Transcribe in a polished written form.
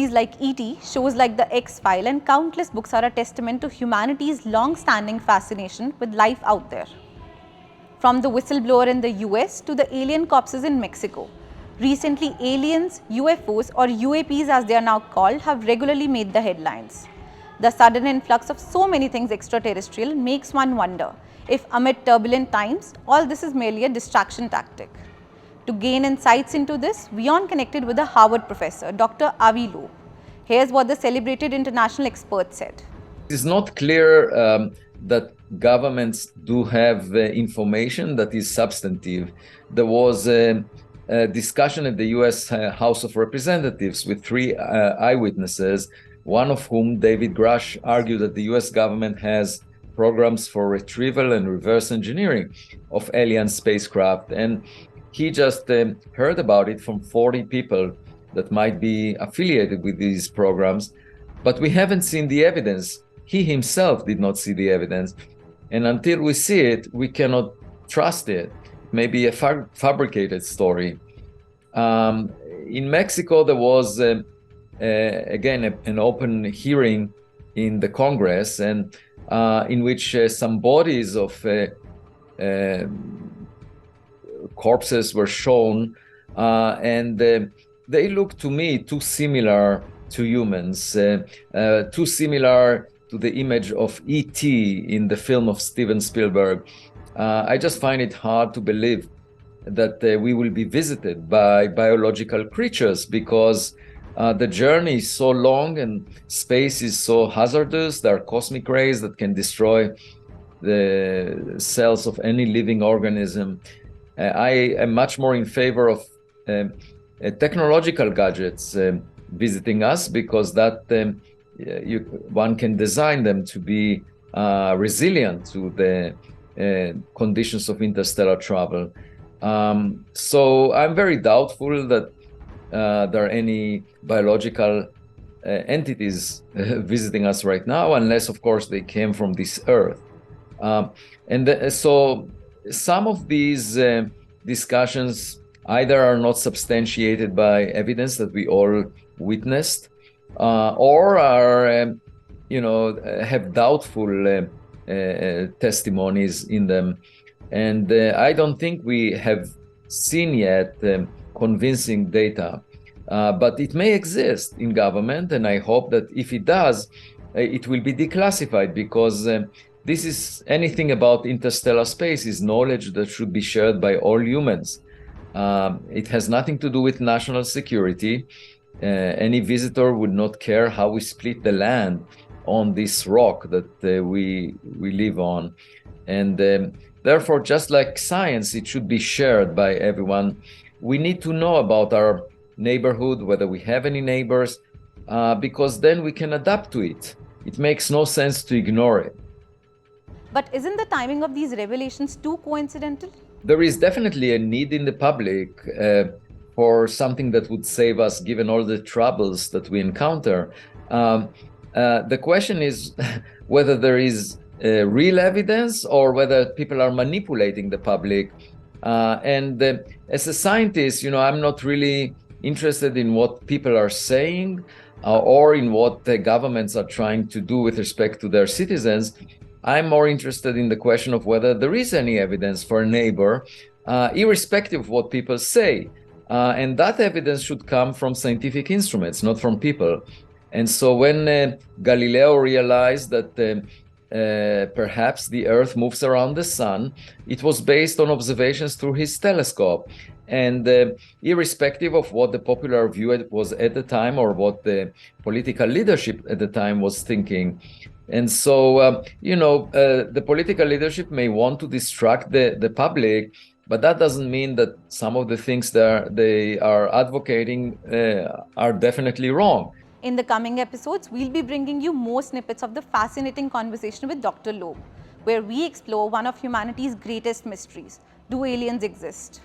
Movies like E.T., shows like The X-File and countless books are a testament to humanity's long-standing fascination with life out there. From the whistleblower in the US to the alien corpses in Mexico, recently aliens, UFOs or UAPs as they are now called have regularly made the headlines. The sudden influx of so many things extraterrestrial makes one wonder if amid turbulent times, all this is merely a distraction tactic. To gain insights into this, WION connected with a Harvard professor, Dr. Avi Loeb. Here's what the celebrated international expert said. It is not clear that governments do have information that is substantive. There was a discussion at the US House of Representatives with three eyewitnesses, one of whom, David Grush, argued that the US government has programs for retrieval and reverse engineering of alien spacecraft. And he just heard about it from 40 people that might be affiliated with these programs, but we haven't seen the evidence. He himself did not see the evidence. And until we see it, we cannot trust it. It may be a fabricated story. In Mexico, there was, again, an open hearing in the Congress, and in which some bodies of corpses were shown, and they look to me too similar to humans, too similar to the image of E.T. in the film of Steven Spielberg. I just find it hard to believe that we will be visited by biological creatures, because the journey is so long and space is so hazardous. There are cosmic rays that can destroy the cells of any living organism. I am much more in favor of technological gadgets visiting us, because that one can design them to be resilient to the conditions of interstellar travel. So I'm very doubtful that there are any biological entities visiting us right now, unless, of course, they came from this Earth. So some of these discussions either are not substantiated by evidence that we all witnessed, or are, have doubtful testimonies in them. And I don't think we have seen yet convincing data, but it may exist in government, and I hope that if it does, it will be declassified, because this is anything about interstellar space is knowledge that should be shared by all humans. It has nothing to do with national security. Any visitor would not care how we split the land on this rock that we live on. And therefore, just like science, it should be shared by everyone. We need to know about our neighborhood, whether we have any neighbors, because then we can adapt to it. It makes no sense to ignore it. But isn't the timing of these revelations too coincidental? There is definitely a need in the public for something that would save us, given all the troubles that we encounter. The question is whether there is real evidence, or whether people are manipulating the public. As a scientist, I'm not really interested in what people are saying or in what the governments are trying to do with respect to their citizens. I'm more interested in the question of whether there is any evidence for a neighbor, irrespective of what people say. And that evidence should come from scientific instruments, not from people. And so when Galileo realized that perhaps the Earth moves around the sun, it was based on observations through his telescope. And irrespective of what the popular view was at the time, or what the political leadership at the time was thinking. And so, the political leadership may want to distract the public, but that doesn't mean that some of the things that they are advocating are definitely wrong. In the coming episodes, we'll be bringing you more snippets of the fascinating conversation with Dr. Loeb, where we explore one of humanity's greatest mysteries: do aliens exist?